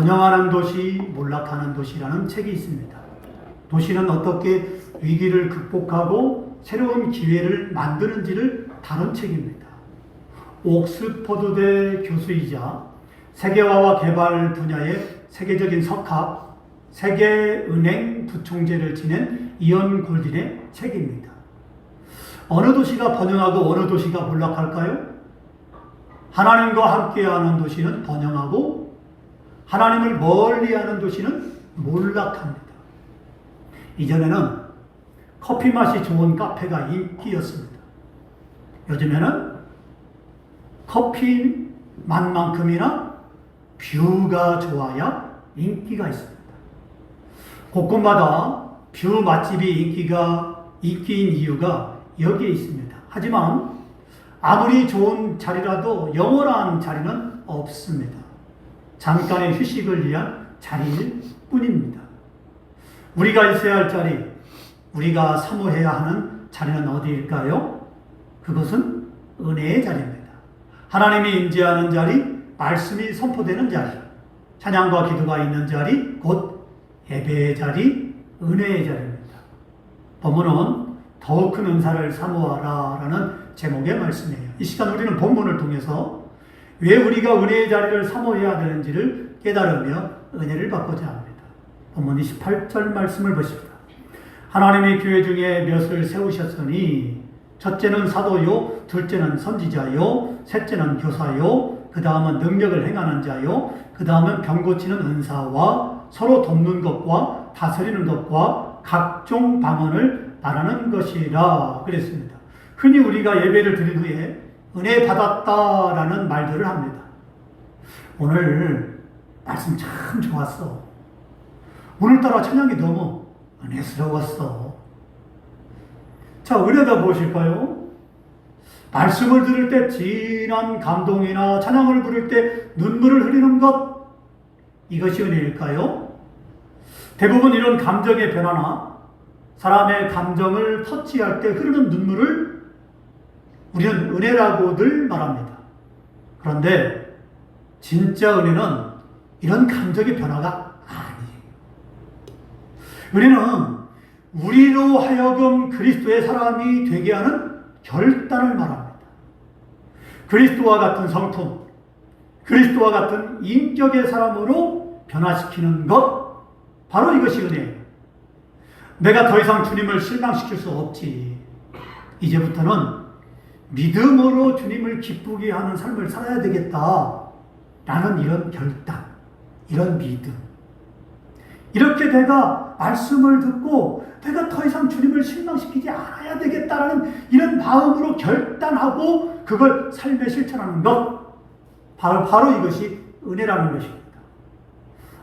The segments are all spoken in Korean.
번영하는 도시, 몰락하는 도시라는 책이 있습니다. 도시는 어떻게 위기를 극복하고 새로운 기회를 만드는지를 다룬 책입니다. 옥스퍼드대 교수이자 세계화와 개발 분야의 세계적인 석학, 세계은행 부총재를 지낸 이언 골딘의 책입니다. 어느 도시가 번영하고 어느 도시가 몰락할까요? 하나님과 함께하는 도시는 번영하고 하나님을 멀리하는 도시는 몰락합니다. 이전에는 커피 맛이 좋은 카페가 인기였습니다. 요즘에는 커피 맛만큼이나 뷰가 좋아야 인기가 있습니다. 곳곳마다 뷰 맛집이 인기인 이유가 여기에 있습니다. 하지만 아무리 좋은 자리라도 영원한 자리는 없습니다. 잠깐의 휴식을 위한 자리일 뿐입니다. 우리가 있어야 할 자리, 우리가 사모해야 하는 자리는 어디일까요? 그것은 은혜의 자리입니다. 하나님이 임재하는 자리, 말씀이 선포되는 자리, 찬양과 기도가 있는 자리, 곧 예배의 자리, 은혜의 자리입니다. 본문은 더 큰 은사를 사모하라 라는 제목의 말씀이에요. 이 시간 우리는 본문을 통해서 왜 우리가 은혜의 자리를 사모해야 되는지를 깨달으며 은혜를 받고자 합니다. 본문 28절 말씀을 보십시다. 하나님이 교회 중에 몇을 세우셨으니 첫째는 사도요, 둘째는 선지자요, 셋째는 교사요, 그 다음은 능력을 행하는 자요, 그 다음은 병 고치는 은사와 서로 돕는 것과 다스리는 것과 각종 방언을 말하는 것이라 그랬습니다. 흔히 우리가 예배를 드린 후에 은혜 받았다라는 말들을 합니다. 오늘 말씀 참 좋았어. 오늘따라 찬양이 너무 은혜스러웠어. 자, 은혜가 무엇일까요? 말씀을 들을 때 진한 감동이나 찬양을 부를 때 눈물을 흘리는 것, 이것이 은혜일까요? 대부분 이런 감정의 변화나 사람의 감정을 터치할 때 흐르는 눈물을 우리는 은혜라고들 말합니다. 그런데 진짜 은혜는 이런 감정의 변화가 아니에요. 은혜는 우리로 하여금 그리스도의 사람이 되게 하는 결단을 말합니다. 그리스도와 같은 성품, 그리스도와 같은 인격의 사람으로 변화시키는 것, 바로 이것이 은혜예요. 내가 더 이상 주님을 실망시킬 수 없지. 이제부터는 믿음으로 주님을 기쁘게 하는 삶을 살아야 되겠다 라는 이런 결단, 이런 믿음. 이렇게 내가 말씀을 듣고 내가 더 이상 주님을 실망시키지 않아야 되겠다라는 이런 마음으로 결단하고 그걸 삶에 실천하는 것, 바로 이것이 은혜라는 것입니다.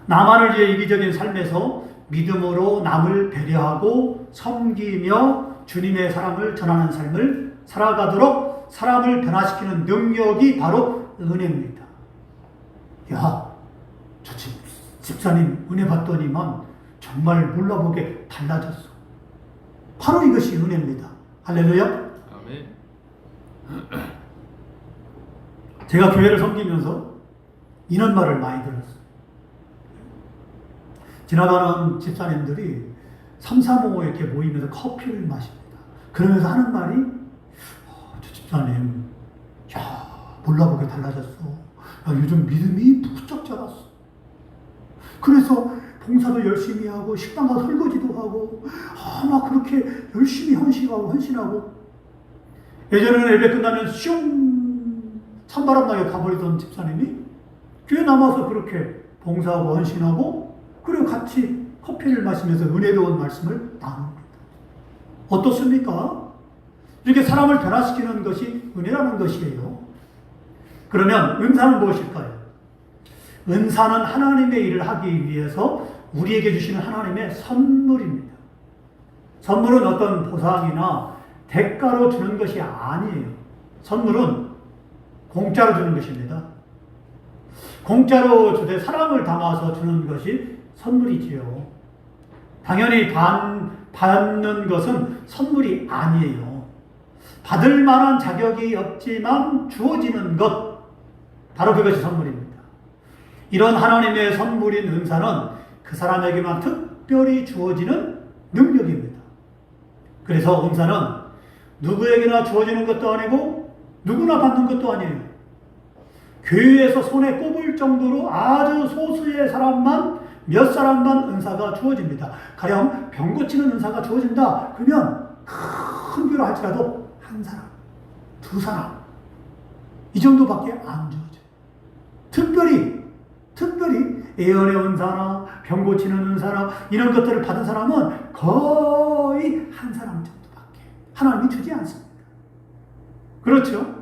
나만을 위해 이기적인 삶에서 믿음으로 남을 배려하고 섬기며 주님의 사랑을 전하는 삶을 살아가도록 사람을 변화시키는 능력이 바로 은혜입니다. 야, 저 집사님 은혜 받더니만 정말 몰라보게 달라졌어. 바로 이것이 은혜입니다. 할렐루야. 아멘. 제가 교회를 섬기면서 이런 말을 많이 들었어요. 지나가는 집사님들이 3, 4, 5 이렇게 모이면서 커피를 마십니다. 그러면서 하는 말이 저 집사님, 야, 몰라보게 달라졌어. 야, 요즘 믿음이 부쩍 자랐어. 그래서 봉사도 열심히 하고 식당 가서 설거지도 하고 막 그렇게 열심히 헌신하고 예전에는 예배 끝나면 슝 찬바람 나게 가버리던 집사님이 교회 남아서 그렇게 봉사하고 헌신하고 그리고 같이 커피를 마시면서 은혜로운 말씀을 나눕니다. 어떻습니까? 이렇게 사람을 변화시키는 것이 은혜라는 것이에요. 그러면 은사는 무엇일까요? 은사는 하나님의 일을 하기 위해서 우리에게 주시는 하나님의 선물입니다. 선물은 어떤 보상이나 대가로 주는 것이 아니에요. 선물은 공짜로 주는 것입니다. 공짜로 주되 사랑을 담아서 주는 것이 선물이지요. 당연히 받는 것은 선물이 아니에요. 받을 만한 자격이 없지만 주어지는 것, 바로 그것이 선물입니다. 이런 하나님의 선물인 은사는 그 사람에게만 특별히 주어지는 능력입니다. 그래서 은사는 누구에게나 주어지는 것도 아니고 누구나 받는 것도 아니에요. 교회에서 손에 꼽을 정도로 아주 소수의 사람만, 몇 사람만 은사가 주어집니다. 가령 병 고치는 은사가 주어진다. 그러면 큰 교회로 할지라도 한 사람, 두 사람 이 정도밖에 안 주어져요. 특별히 예언의 은사나 병 고치는 은사나 이런 것들을 받은 사람은 거의 한 사람 정도밖에 하나님이 주지 않습니다. 그렇죠?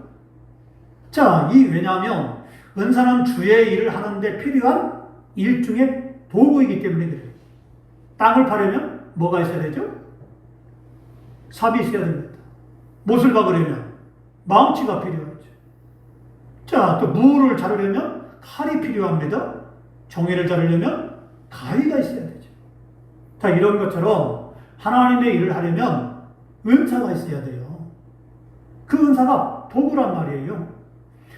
자, 왜냐하면 은사는 주의 일을 하는데 필요한 일종의 도구이기 때문에 그래요. 땅을 파려면 뭐가 있어야 되죠? 삽이 있어야 됩니다. 못을 박으려면 망치가 필요하죠. 자, 또 무를 자르려면 칼이 필요합니다. 종이를 자르려면 가위가 있어야 되죠. 자, 이런 것처럼 하나님의 일을 하려면 은사가 있어야 돼요. 그 은사가 도구란 말이에요.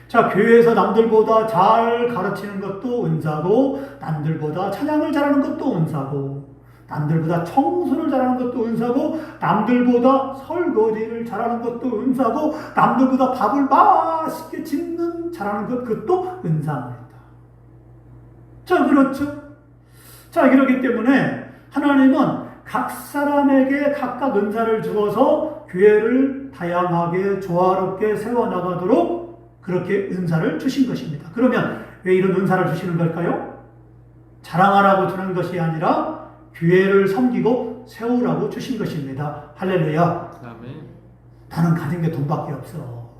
자, 교회에서 남들보다 잘 가르치는 것도 은사고, 남들보다 찬양을 잘하는 것도 은사고, 남들보다 청소를 잘하는 것도 은사고, 남들보다 설거지를 잘하는 것도 은사고, 남들보다 밥을 맛있게 짓는 잘하는 것, 그것도 은사입니다. 자, 그렇죠? 자, 그렇기 때문에 하나님은 각 사람에게 각각 은사를 주어서 교회를 다양하게 조화롭게 세워나가도록 그렇게 은사를 주신 것입니다. 그러면 왜 이런 은사를 주시는 걸까요? 자랑하라고 주는 것이 아니라 교회를 섬기고 세우라고 주신 것입니다. 할렐루야. 아멘. 나는 가진 게 돈밖에 없어.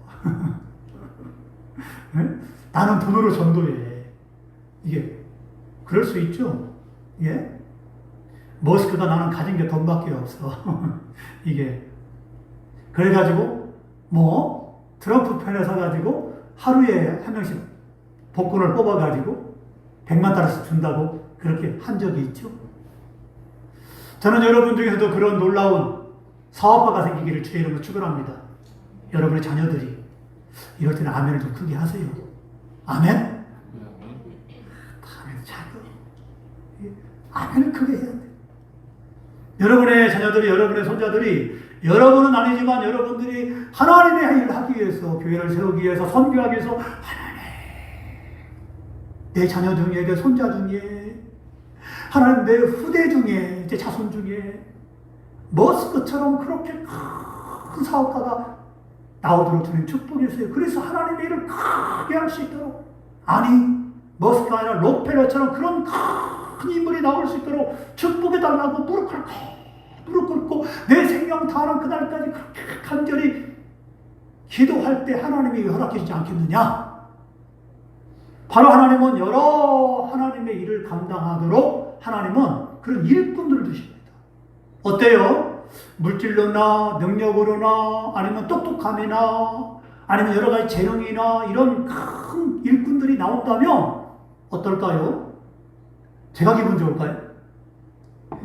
나는 돈으로 전도해. 이게 그럴 수 있죠. 예? 머스크가 나는 가진 게 돈밖에 없어. 이게 그래가지고 트럼프 편에 서가지고 하루에 한 명씩 복권을 뽑아가지고 100만 달러씩 준다고 그렇게 한 적이 있죠. 저는 여러분 중에서도 그런 놀라운 사업가가 생기기를 주의 이름으로 축원합니다. 여러분의 자녀들이 이럴 때는 아멘을 좀 크게 하세요. 아멘? 아멘 작아. 아멘을 크게 해야 돼. 여러분의 자녀들이, 여러분의 손자들이, 여러분은 아니지만 여러분들이 하나님의 일을 하기 위해서, 교회를 세우기 위해서, 선교하기 위해서 하나님, 내 자녀 중에, 내 손자 중에, 하나님 내 후대 중에, 제 자손 중에 머스크처럼 그렇게 큰 사업가가 나오도록 주님 축복해주세요. 그래서 하나님의 일을 크게 할 수 있도록, 아니 머스크가 아니라 록펠러처럼 그런 큰 인물이 나올 수 있도록 축복해달라고 무릎 꿇고 내 생명 다하는 그날까지 그렇게 간절히 기도할 때 하나님이 허락해 주지 않겠느냐? 바로 하나님은 여러 하나님의 일을 감당하도록 하나님은 그런 일꾼들을 주십니다. 어때요? 물질로나 능력으로나 아니면 똑똑함이나 아니면 여러 가지 재능이나 이런 큰 일꾼들이 나온다면 어떨까요? 제가 기분 좋을까요?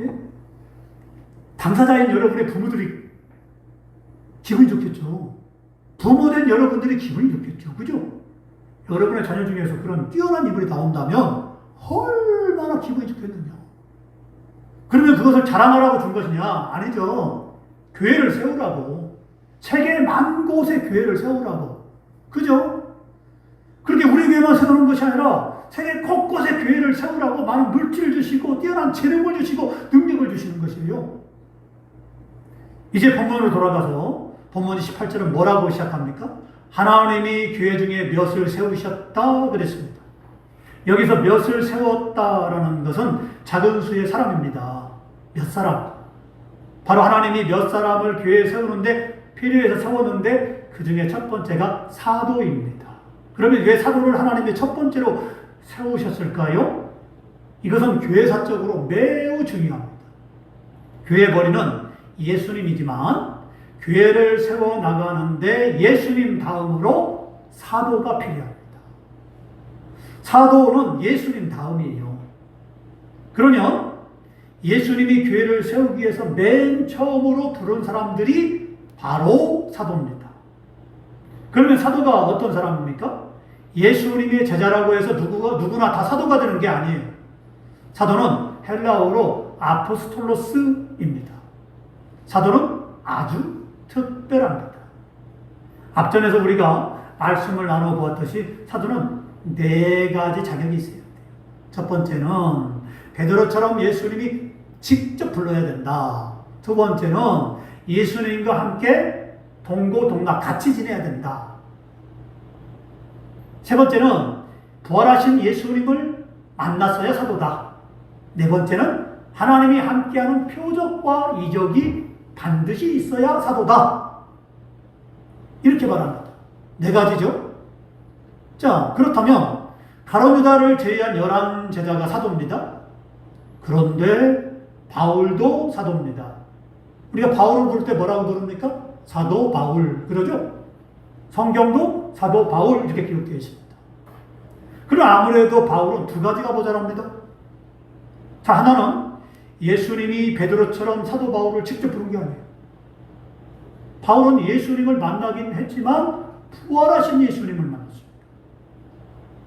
예? 당사자인 여러분의 부모들이 기분이 좋겠죠. 부모된 여러분들이 기분이 좋겠죠. 그죠? 여러분의 자녀 중에서 그런 뛰어난 인물이 나온다면 얼마나 기분이 좋겠느냐. 그러면 그것을 자랑하라고 준 것이냐? 아니죠. 교회를 세우라고. 세계 만 곳의 교회를 세우라고. 그죠? 그렇게 우리 교회만 세우는 것이 아니라 세계 곳곳의 교회를 세우라고 많은 물질을 주시고 뛰어난 재능을 주시고 능력을 주시는 것이에요. 이제 본문으로 돌아가서 본문 18절은 뭐라고 시작합니까? 하나님이 교회 중에 몇을 세우셨다 그랬습니다. 여기서 몇을 세웠다라는 것은 작은 수의 사람입니다. 몇 사람. 바로 하나님이 몇 사람을 교회에 세우는데 필요해서 세웠는데 그 중에 첫 번째가 사도입니다. 그러면 왜 사도를 하나님이 첫 번째로 세우셨을까요? 이것은 교회사적으로 매우 중요합니다. 교회 머리는 예수님이지만 교회를 세워나가는데 예수님 다음으로 사도가 필요합니다. 사도는 예수님 다음이에요. 그러면 예수님이 교회를 세우기 위해서 맨 처음으로 부른 사람들이 바로 사도입니다. 그러면 사도가 어떤 사람입니까? 예수님의 제자라고 해서 누구나 다 사도가 되는 게 아니에요. 사도는 헬라어로 아포스톨로스입니다. 사도는 아주 특별합니다. 앞전에서 우리가 말씀을 나눠보았듯이 사도는 4가지 자격이 있어요. 첫 번째는 베드로처럼 예수님이 직접 불러야 된다. 두 번째는 예수님과 함께 동고동락 같이 지내야 된다. 세 번째는 부활하신 예수님을 만났어야 사도다. 네 번째는 하나님이 함께하는 표적과 이적이 반드시 있어야 사도다. 이렇게 말합니다. 4가지죠. 자, 그렇다면 가룟 유다를 제외한 11제자가 사도입니다. 그런데 바울도 사도입니다. 우리가 바울을 부를 때 뭐라고 부릅니까? 사도 바울, 그러죠? 성경도 사도 바울 이렇게 기록되어 있습니다. 그럼 아무래도 바울은 2가지가 모자랍니다. 자, 하나는 예수님이 베드로처럼 사도 바울을 직접 부른 게 아니에요. 바울은 예수님을 만나긴 했지만 부활하신 예수님을 만났습니다.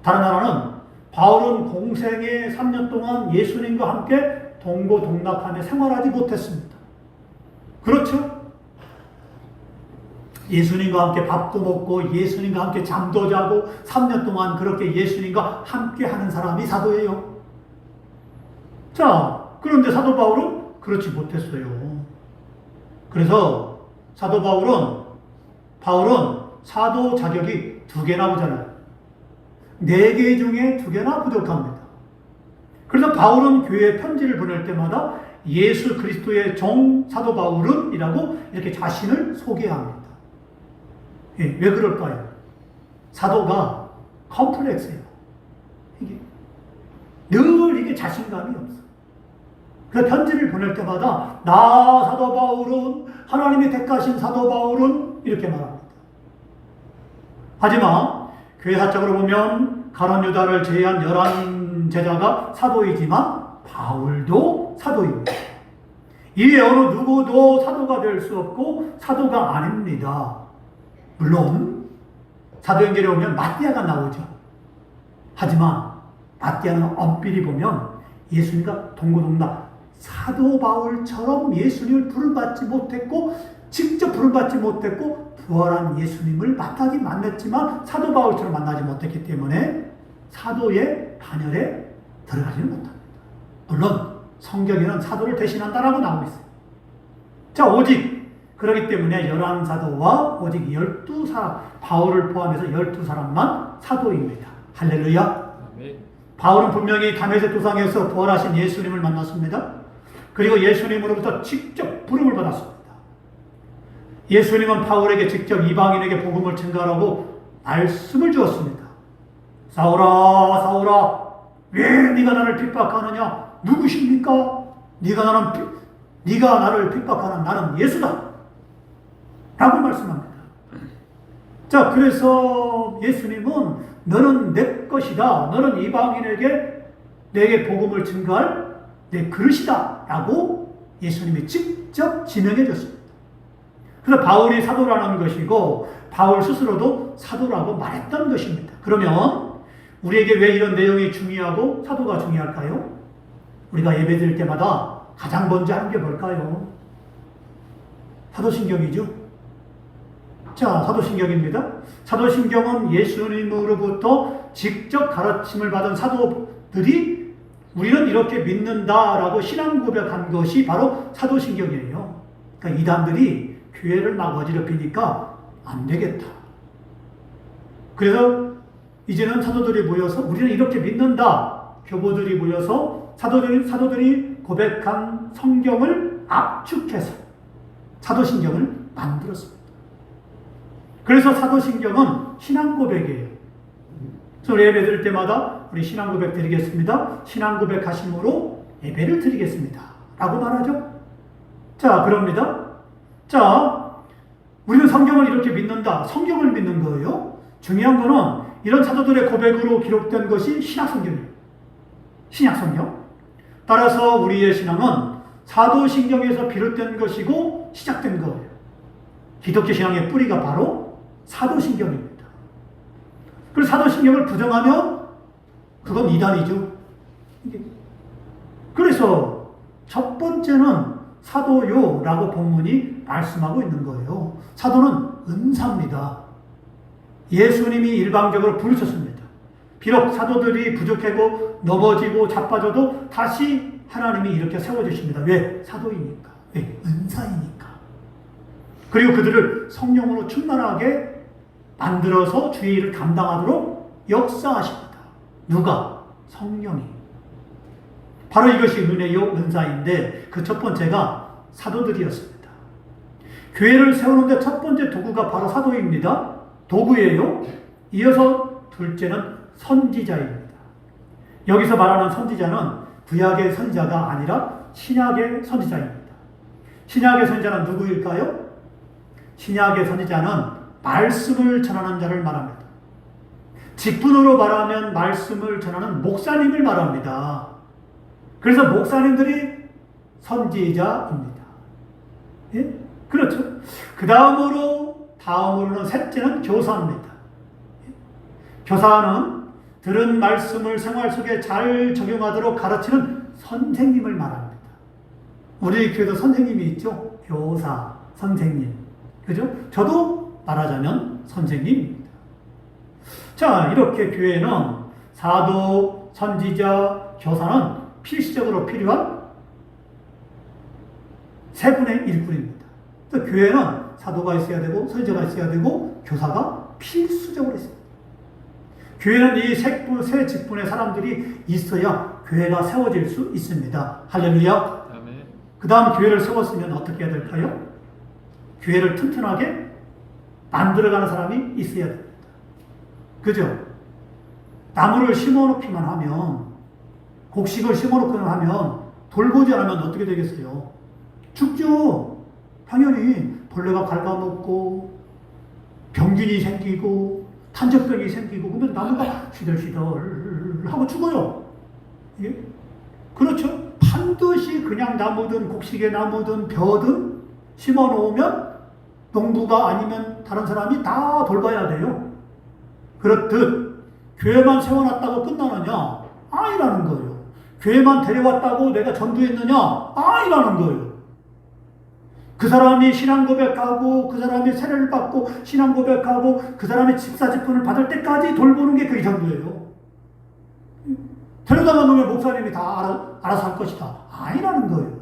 다른 하나는 바울은 공생의 3년 동안 예수님과 함께 동고동락하며 생활하지 못했습니다. 그렇죠? 예수님과 함께 밥도 먹고 예수님과 함께 잠도 자고 3년 동안 그렇게 예수님과 함께 하는 사람이 사도예요. 자, 그런데 사도 바울은 그렇지 못했어요. 그래서 사도 바울은 사도 자격이 2개나 오잖아요. 4개 중에 2개나 부족합니다. 그래서 바울은 교회에 편지를 보낼 때마다 예수 그리스도의 종 사도 바울은 이라고 이렇게 자신을 소개합니다. 예, 왜 그럴까요? 사도가 컴플렉스예요. 늘 자신감이 없어. 그 편지를 보낼 때마다 나 사도 바울은 하나님의 택하신 사도 바울은 이렇게 말합니다. 하지만 교회사적으로 보면 가룟 유다를 제외한 11제자가 사도이지만 바울도 사도입니다. 이에 어느 누구도 사도가 될 수 없고 사도가 아닙니다. 물론 사도행전에 보면 마띠아가 나오죠. 하지만 마띠아는 엄밀히 보면 예수님과 동고동락 사도 바울처럼 예수님을 부름받지 못했고 직접 부름받지 못했고 부활한 예수님을 만났지만 사도 바울처럼 만나지 못했기 때문에 사도의 반열에 들어가지는 못합니다. 물론 성경에는 사도를 대신한다라고 나오고 있어요. 자, 오직 그렇기 때문에 11사도와 오직 12사람, 바울을 포함해서 12사람만 사도입니다. 할렐루야. 네. 바울은 분명히 다메섹 도상에서 부활하신 예수님을 만났습니다. 그리고 예수님으로부터 직접 부름을 받았습니다. 예수님은 바울에게 직접 이방인에게 복음을 전가하라고 말씀을 주었습니다. 사울아, 사울아, 왜 네가 나를 핍박하느냐? 누구십니까? 네가 나를 핍박하는 나는 예수다. 라고 말씀합니다. 자, 그래서 예수님은 너는 내 것이다. 너는 이방인에게 내게 복음을 증거할 내 그릇이다. 라고 예수님이 직접 지명해 줬습니다. 그래서 바울이 사도라는 것이고 바울 스스로도 사도라고 말했던 것입니다. 그러면 우리에게 왜 이런 내용이 중요하고 사도가 중요할까요? 우리가 예배드릴 때마다 가장 먼저 하는 게 뭘까요? 사도신경이죠. 자, 사도신경입니다. 사도신경은 예수님으로부터 직접 가르침을 받은 사도들이 우리는 이렇게 믿는다라고 신앙 고백한 것이 바로 사도신경이에요. 그러니까 이단들이 교회를 막 어지럽히니까 안 되겠다. 그래서 이제는 사도들이 모여서 우리는 이렇게 믿는다. 교보들이 모여서 사도들이 고백한 성경을 압축해서 사도신경을 만들었습니다. 그래서 사도신경은 신앙 고백이에요. 그래서 우리 예배 드릴 때마다 우리 신앙 고백 드리겠습니다. 신앙 고백 하심으로 예배를 드리겠습니다. 라고 말하죠. 자, 그럽니다. 자, 우리는 성경을 이렇게 믿는다. 성경을 믿는 거예요. 중요한 거는 이런 사도들의 고백으로 기록된 것이 신약성경이에요. 신약성경. 따라서 우리의 신앙은 사도신경에서 비롯된 것이고 시작된 거예요. 기독교 신앙의 뿌리가 바로 사도신경입니다. 그래서 사도신경을 부정하면 그건 이단이죠. 그래서 첫 번째는 사도요라고 본문이 말씀하고 있는 거예요. 사도는 은사입니다. 예수님이 일방적으로 부르셨습니다. 비록 사도들이 부족하고 넘어지고 자빠져도 다시 하나님이 이렇게 세워주십니다. 왜? 사도이니까. 왜? 은사이니까. 그리고 그들을 성령으로 충만하게 만들어서 주의 일을 감당하도록 역사하십니다. 누가? 성령이. 바로 이것이 은혜요, 은사인데 그 첫 번째가 사도들이었습니다. 교회를 세우는데 첫 번째 도구가 바로 사도입니다. 도구예요. 이어서 둘째는 선지자입니다. 여기서 말하는 선지자는 구약의 선지자가 아니라 신약의 선지자입니다. 신약의 선지자는 누구일까요? 신약의 선지자는 말씀을 전하는 자를 말합니다. 직분으로 말하면 말씀을 전하는 목사님을 말합니다. 그래서 목사님들이 선지자입니다. 예? 그렇죠. 다음으로는 셋째는 교사입니다. 교사는 들은 말씀을 생활 속에 잘 적용하도록 가르치는 선생님을 말합니다. 우리 교회도 선생님이 있죠. 교사, 선생님. 그죠? 저도 말하자면 선생님입니다. 자, 이렇게 교회는 사도, 선지자, 교사는 필시적으로 필요한 세 분의 일꾼입니다. 또 교회는 사도가 있어야 되고 선지자가 있어야 되고 교사가 필수적으로 있습니다. 교회는 이 세 직분의 사람들이 있어야 교회가 세워질 수 있습니다. 할렐루야. 그 다음 교회를 세웠으면 어떻게 해야 될까요? 교회를 튼튼하게 만들어가는 사람이 있어야 됩니다. 그죠? 나무를 심어놓기만 하면, 곡식을 심어놓기만 하면 돌보지 않으면 어떻게 되겠어요? 죽죠. 당연히 벌레가 갉아먹고 병균이 생기고 탄저병이 생기고 그러면 나무가 휘덜휘덜 하고 죽어요. 예? 그렇죠. 반드시 그냥 나무든 곡식의 나무든 벼든 심어놓으면 농부가 아니면 다른 사람이 다 돌봐야 돼요. 그렇듯 교회만 세워놨다고 끝나느냐? 아니라는 거예요. 교회만 데려왔다고 내가 전도했느냐? 아니라는 거예요. 그 사람이 신앙 고백하고 그 사람이 세례를 받고 신앙 고백하고 그 사람이 집사직분을 받을 때까지 돌보는 게 그게 전도예요. 데려다가 놓으면 목사님이 다 알아서 할 것이다. 아니라는 거예요.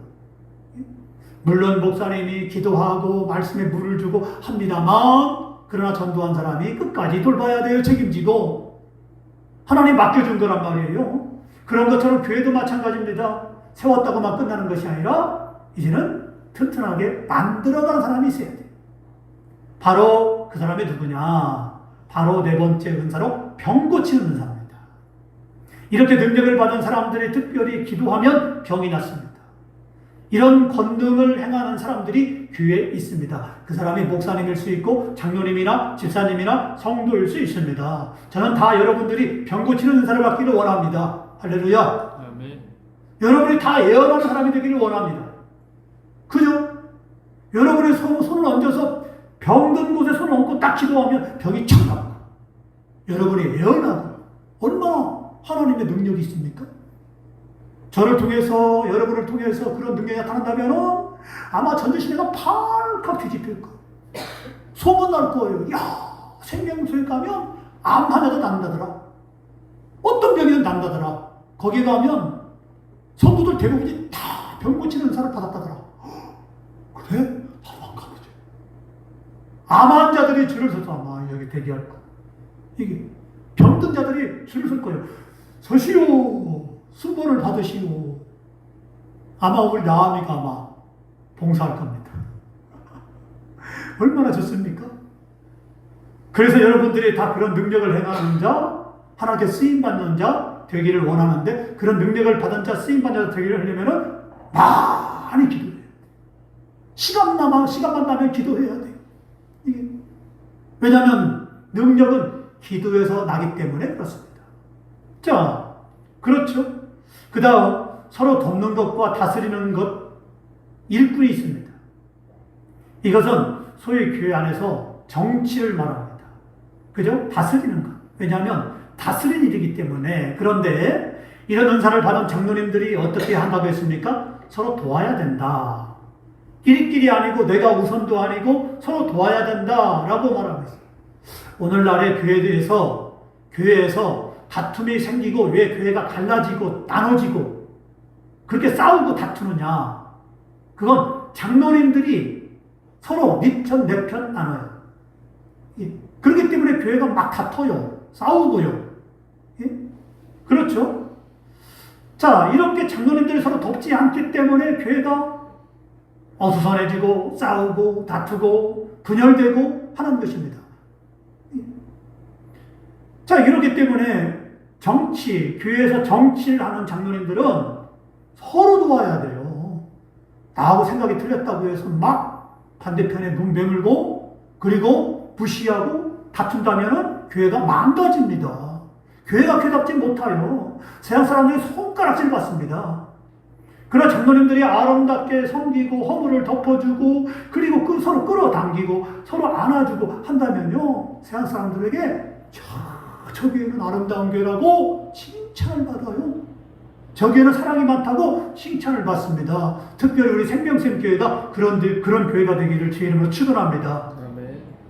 물론 목사님이 기도하고 말씀에 물을 주고 합니다만 그러나 전도한 사람이 끝까지 돌봐야 돼요. 책임지고. 하나님 맡겨준 거란 말이에요. 그런 것처럼 교회도 마찬가지입니다. 세웠다고만 끝나는 것이 아니라 이제는 튼튼하게 만들어가는 사람이 있어야 돼요. 바로 그 사람이 누구냐? 바로 네 번째 은사로 병 고치는 은사입니다. 이렇게 능력을 받은 사람들이 특별히 기도하면 병이 낫습니다. 이런 권능을 행하는 사람들이 교회에 있습니다. 그 사람이 목사님일 수 있고 장로님이나 집사님이나 성도일 수 있습니다. 저는 다 여러분들이 병 고치는 은사를 받기를 원합니다. 할렐루야. 아멘. 여러분이 다 예언하는 사람이 되기를 원합니다. 그죠? 여러분의 손을 얹어서 병든 곳에 손을 얹고 딱 기도하면 병이 착 나옵니다. 여러분이 예언하고 얼마나 하나님의 능력이 있습니까? 저를 통해서 여러분을 통해서 그런 능력이 나타난다면 아마 전지시대가 팔칵 뒤집힐 거예요. 소문 날 거예요. 야, 생명수에 가면 암 환자도 낫다더라. 어떤 병이든 낫다더라. 거기 가면 성도들 대부분이 다 병 고치는 은사를 받았다더라. 그래? 바로 안 가보지. 암 환자들이 줄을 서서 아마 여기 대기할 거. 이게 병든 자들이 줄을 설 거예요. 서시오. 순번을 받으시오. 아마 우리 나아미가 아마 봉사할 겁니다. 얼마나 좋습니까? 그래서 여러분들이 다 그런 능력을 행하는 자, 하나님께 쓰임받는 자 되기를 원하는데 그런 능력을 받은 자, 쓰임받는 자 되기를 하려면 많이 기도해야 돼요. 시간만 나면 기도해야 돼요. 이게. 왜냐하면 능력은 기도에서 나기 때문에 그렇습니다. 자, 그렇죠. 그 다음 서로 돕는 것과 다스리는 것, 일꾼이 있습니다. 이것은 소위 교회 안에서 정치를 말합니다. 그죠? 다스리는 것. 왜냐하면 다스린 일이기 때문에. 그런데 이런 은사를 받은 장로님들이 어떻게 한다고 했습니까? 서로 도와야 된다. 끼리끼리 아니고 내가 우선도 아니고 서로 도와야 된다라고 말하고 있어요. 오늘날의 교회에서 다툼이 생기고 왜 교회가 갈라지고 나눠지고 그렇게 싸우고 다투느냐? 그건 장로님들이 서로 네 편, 내 편 나눠요. 그렇기 때문에 교회가 막 다퉈요. 싸우고요. 그렇죠? 자, 이렇게 장로님들이 서로 돕지 않기 때문에 교회가 어수선해지고 싸우고 다투고 분열되고 하는 것입니다. 자, 이렇기 때문에 교회에서 정치를 하는 장로님들은 서로 도와야 돼요. 나하고 생각이 틀렸다고 해서 막 반대편에 눈 매물고 그리고 무시하고 다툰다면 교회가 망가집니다. 교회가 쾌답지 못하여 세상 사람들이 손가락질 받습니다. 그러나 장로님들이 아름답게 섬기고 허물을 덮어주고 그리고 서로 끌어당기고 서로 안아주고 한다면요, 세상 사람들에게 저 교회는 아름다운 교회라고 칭찬을 받아요. 저 교회는 사랑이 많다고 칭찬을 받습니다. 특별히 우리 생명샘 교회가 그런 교회가 되기를 주의 이름으로 축원합니다.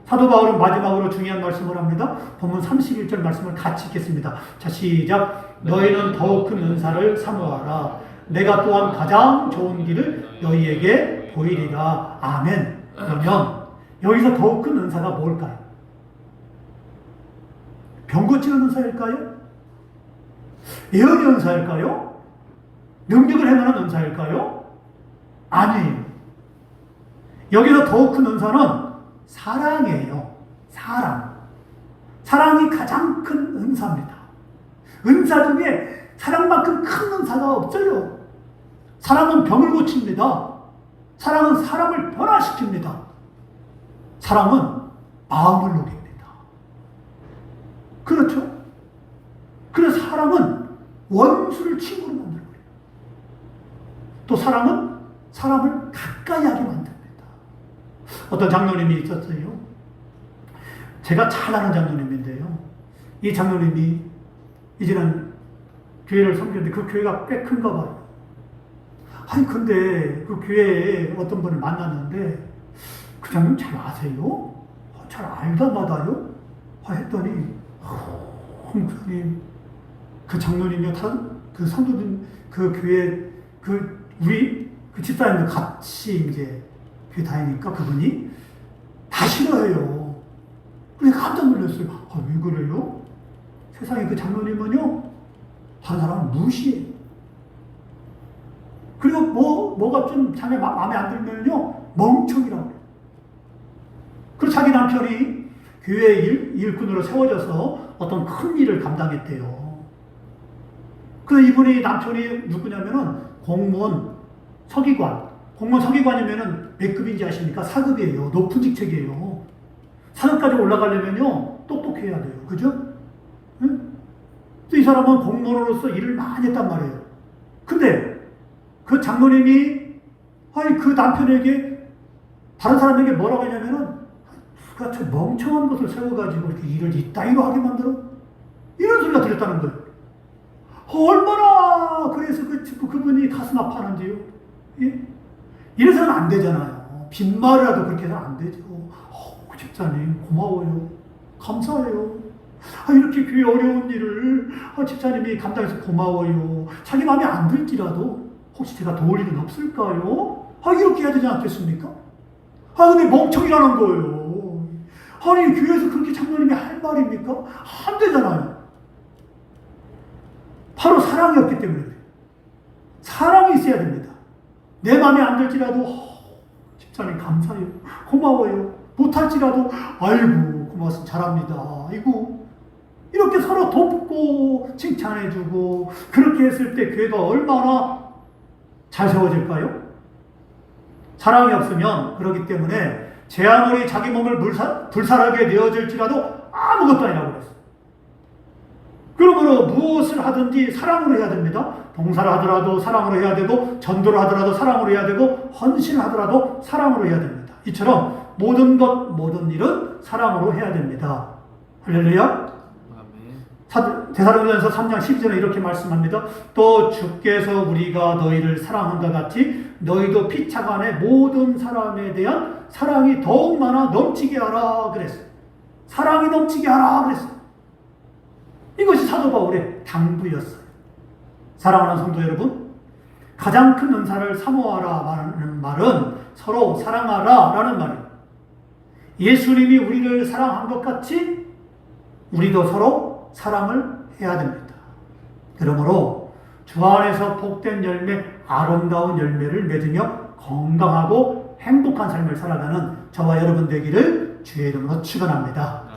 사도 바울은 마지막으로 중요한 말씀을 합니다. 본문 31절 말씀을 같이 읽겠습니다. 자, 시작. 너희는 더욱 큰 은사를 사모하라. 내가 또한 가장 좋은 길을 너희에게 보이리라. 아멘. 그러면 여기서 더욱 큰 은사가 뭘까요? 병 고치는 은사일까요? 예언의 은사일까요? 능력을 행하는 은사일까요? 아니에요. 여기서 더욱 큰 은사는 사랑이에요. 사랑이 가장 큰 은사입니다. 은사 중에 사랑만큼 큰 은사가 없어요. 사랑은 병을 고칩니다. 사랑은 사람을 변화시킵니다. 사랑은 마음을 녹입니다. 그렇죠? 그래서 사랑은 원수를 친구로 만들어요. 또 사랑은 사람을 가까이 하게 만듭니다. 어떤 장로님이 있었어요. 제가 잘 아는 장로님인데요. 이 장로님이 이제는 교회를 섬기는데 그 교회가 꽤 큰가 봐요. 아니 근데 그 교회에 어떤 분을 만났는데 그 장로님 잘 아세요? 잘 알다마다요? 했더니 목사님, 그 장로님이요, 그 성도님, 그 교회, 우리 집사님들 같이 이제 교회 다니니까 그분이 다 싫어해요. 그래서 깜짝 놀랐어요. 왜 그래요? 세상에 그 장로님은요, 다른 사람은 무시해요. 그리고 뭐가 좀 자네 마음에 안 들면요, 멍청이라고 해요. 그리고 자기 남편이 교회 일꾼으로 세워져서 어떤 큰 일을 감당했대요. 그래서 이분이 남편이 누구냐면은 공무원 서기관이면은 몇 급인지 아십니까? 4급이에요. 높은 직책이에요. 4급까지 올라가려면요, 똑똑해야 돼요. 그죠? 응? 이 사람은 공무원으로서 일을 많이 했단 말이에요. 근데 그 장로님이 그 남편에게 다른 사람에게 뭐라고 했냐면은 저 멍청한 것을 세워가지고 이렇게 일을 이따위로 하게 만들어? 이런 소리가 들렸다는 거예요. 얼마나 그래서 그분이 가슴 아파하는지요. 예? 이래서는 안 되잖아요. 빈말이라도 그렇게 해서는 안 되죠. 집사님 고마워요. 감사해요. 이렇게 교회 어려운 일을 집사님이 감당해서 고마워요. 자기 마음에 안 들지라도 혹시 제가 도울 일은 없을까요? 이렇게 해야 되지 않겠습니까? 근데 멍청이라는 거예요. 아니 교회에서 그렇게 장로님이 할 말입니까? 안 되잖아요. 바로 사랑이 없기 때문에 그래요. 사랑이 있어야 됩니다. 내 마음에 안 들지라도 집사님 감사해요. 고마워요. 못할지라도 아이고 고맙습니다. 잘합니다. 아이고 이렇게 서로 돕고 칭찬해주고 그렇게 했을 때 교회가 얼마나 잘 세워질까요? 사랑이 없으면 그렇기 때문에 제 아무리 자기 몸을 불살하게 내어질지라도 아무것도 아니라고 그랬어요. 그러므로 무엇을 하든지 사랑으로 해야 됩니다. 봉사를 하더라도 사랑으로 해야 되고 전도를 하더라도 사랑으로 해야 되고 헌신을 하더라도 사랑으로 해야 됩니다. 이처럼 모든 일은 사랑으로 해야 됩니다. 할렐루야. 데살로니가전서 3장 12절에 이렇게 말씀합니다. 또 주께서 우리가 너희를 사랑한것 같이 너희도 피차간의 모든 사람에 대한 사랑이 더욱 많아 넘치게 하라 그랬어요. 사랑이 넘치게 하라 그랬어요. 이것이 사도 바울의 당부였어요. 사랑하는 성도 여러분, 가장 큰 은사를 사모하라라는 말은 서로 사랑하라라는 말이에요. 예수님이 우리를 사랑한 것 같이 우리도 서로 사랑을 해야 됩니다. 그러므로 주 안에서 복된 열매, 아름다운 열매를 맺으며 건강하고 행복한 삶을 살아가는 저와 여러분 되기를 주의 이름으로 축원합니다.